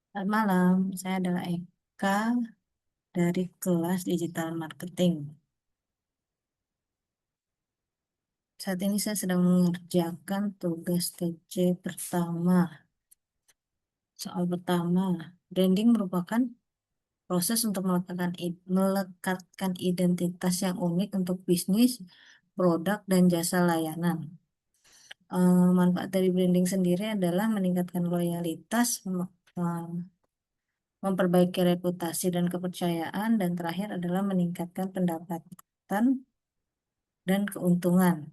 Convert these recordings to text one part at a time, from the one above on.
Selamat malam, saya adalah Eka dari kelas Digital Marketing. Saat ini saya sedang mengerjakan tugas TC pertama. Soal pertama, branding merupakan proses untuk melekatkan identitas yang unik untuk bisnis, produk, dan jasa layanan. Manfaat dari branding sendiri adalah meningkatkan loyalitas, memperbaiki reputasi dan kepercayaan, dan terakhir adalah meningkatkan pendapatan dan keuntungan.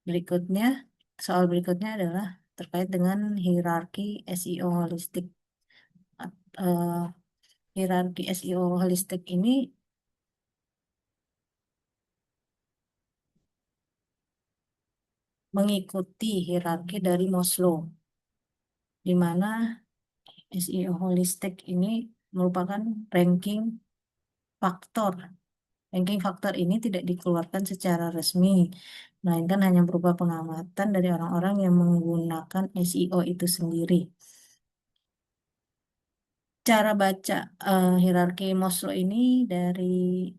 Berikutnya, soal berikutnya adalah terkait dengan hierarki SEO holistik. Eh, Hierarki SEO holistik ini mengikuti hierarki dari Maslow, di mana SEO holistik ini merupakan ranking faktor. Ranking faktor ini tidak dikeluarkan secara resmi, melainkan hanya berupa pengamatan dari orang-orang yang menggunakan SEO itu sendiri. Cara baca hierarki Maslow ini dari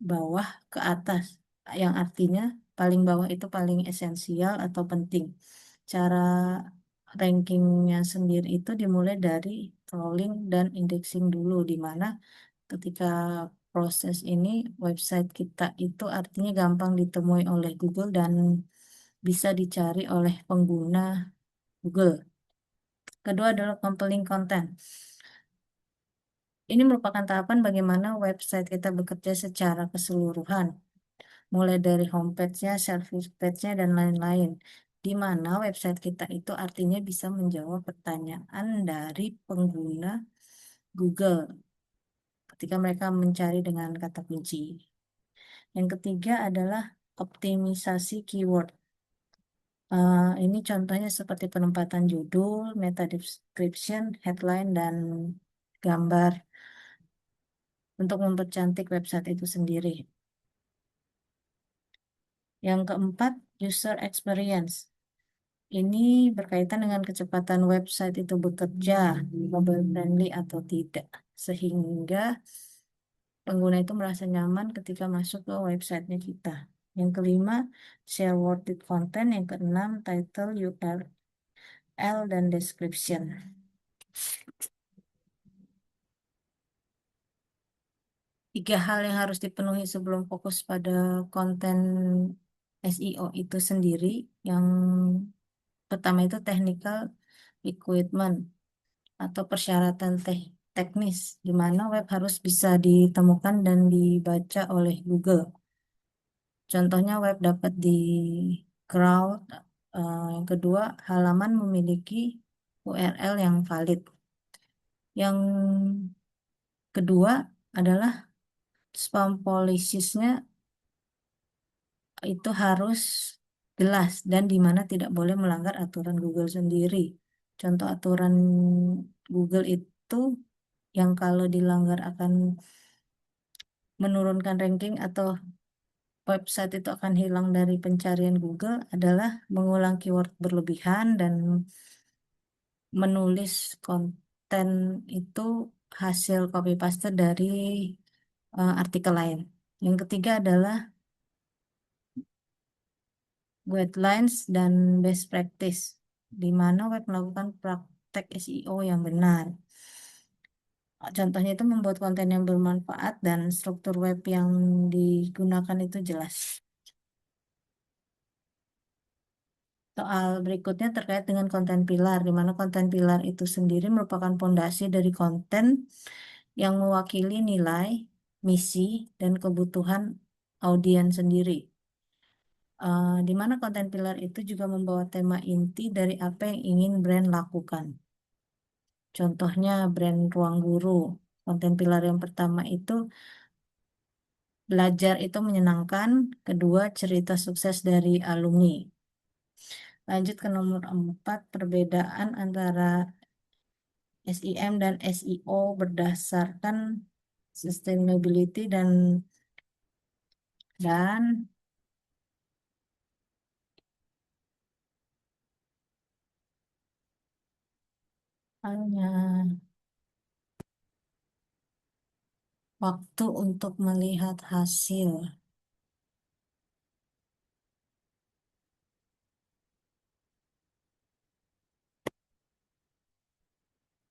bawah ke atas, yang artinya paling bawah itu paling esensial atau penting. Cara rankingnya sendiri itu dimulai dari crawling dan indexing dulu, di mana ketika proses ini website kita itu artinya gampang ditemui oleh Google dan bisa dicari oleh pengguna Google. Kedua adalah compelling content. Ini merupakan tahapan bagaimana website kita bekerja secara keseluruhan, mulai dari homepage-nya, service page-nya, dan lain-lain. Di mana website kita itu artinya bisa menjawab pertanyaan dari pengguna Google ketika mereka mencari dengan kata kunci. Yang ketiga adalah optimisasi keyword. Ini contohnya seperti penempatan judul, meta description, headline, dan gambar untuk mempercantik website itu sendiri. Yang keempat, user experience. Ini berkaitan dengan kecepatan website itu bekerja, mobile friendly atau tidak, sehingga pengguna itu merasa nyaman ketika masuk ke websitenya kita. Yang kelima, share worthy content. Yang keenam, title, URL, dan description. Tiga hal yang harus dipenuhi sebelum fokus pada konten SEO itu sendiri. Yang pertama itu technical equipment atau persyaratan teknis, di mana web harus bisa ditemukan dan dibaca oleh Google. Contohnya web dapat di crawl. Yang kedua, halaman memiliki URL yang valid. Yang kedua adalah spam policy-nya itu harus jelas dan di mana tidak boleh melanggar aturan Google sendiri. Contoh aturan Google itu yang kalau dilanggar akan menurunkan ranking atau website itu akan hilang dari pencarian Google adalah mengulang keyword berlebihan dan menulis konten itu hasil copy paste dari artikel lain. Yang ketiga adalah guidelines dan best practice, di mana web melakukan praktek SEO yang benar. Contohnya itu membuat konten yang bermanfaat dan struktur web yang digunakan itu jelas. Soal berikutnya terkait dengan konten pilar, di mana konten pilar itu sendiri merupakan fondasi dari konten yang mewakili nilai, misi, dan kebutuhan audiens sendiri. Di mana konten pilar itu juga membawa tema inti dari apa yang ingin brand lakukan. Contohnya brand Ruang Guru. Konten pilar yang pertama itu belajar itu menyenangkan, kedua cerita sukses dari alumni. Lanjut ke nomor 4, perbedaan antara SEM dan SEO berdasarkan sustainability dan Hanya waktu untuk melihat hasil.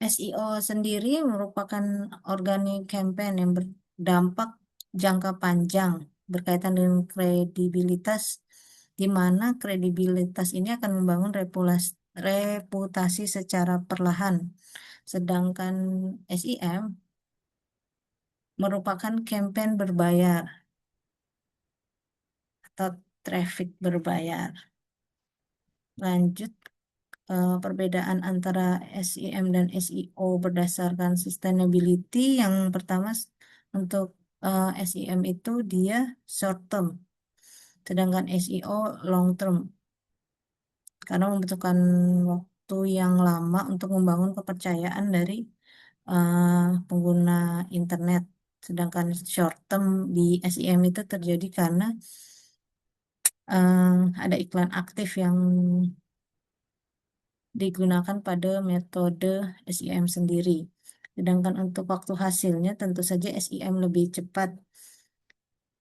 SEO sendiri merupakan organic campaign yang berdampak jangka panjang berkaitan dengan kredibilitas, di mana kredibilitas ini akan membangun reputasi secara perlahan. Sedangkan SEM merupakan campaign berbayar atau traffic berbayar. Lanjut, perbedaan antara SEM dan SEO berdasarkan sustainability. Yang pertama, untuk SEM itu dia short term, sedangkan SEO long term, karena membutuhkan waktu yang lama untuk membangun kepercayaan dari pengguna internet. Sedangkan short term di SEM itu terjadi karena ada iklan aktif yang digunakan pada metode SEM sendiri. Sedangkan untuk waktu hasilnya tentu saja SEM lebih cepat,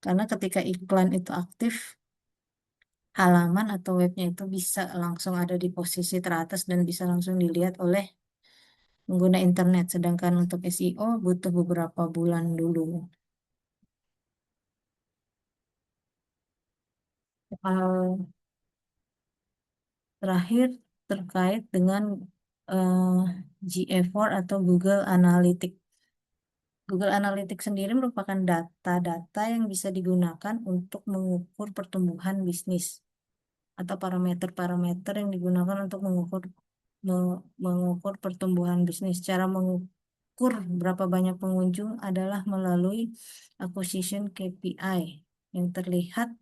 karena ketika iklan itu aktif, halaman atau webnya itu bisa langsung ada di posisi teratas dan bisa langsung dilihat oleh pengguna internet. Sedangkan untuk SEO butuh beberapa bulan dulu. Hal terakhir terkait dengan eh, GA4 atau Google Analytics. Google Analytics sendiri merupakan data-data yang bisa digunakan untuk mengukur pertumbuhan bisnis atau parameter-parameter yang digunakan untuk mengukur pertumbuhan bisnis. Cara mengukur berapa banyak pengunjung adalah melalui acquisition KPI yang terlihat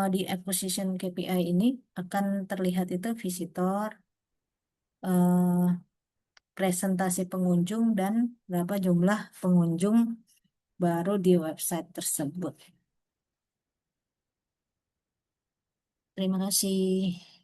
di acquisition KPI ini akan terlihat itu visitor, eh, presentasi pengunjung, dan berapa jumlah pengunjung baru di website tersebut. Terima kasih.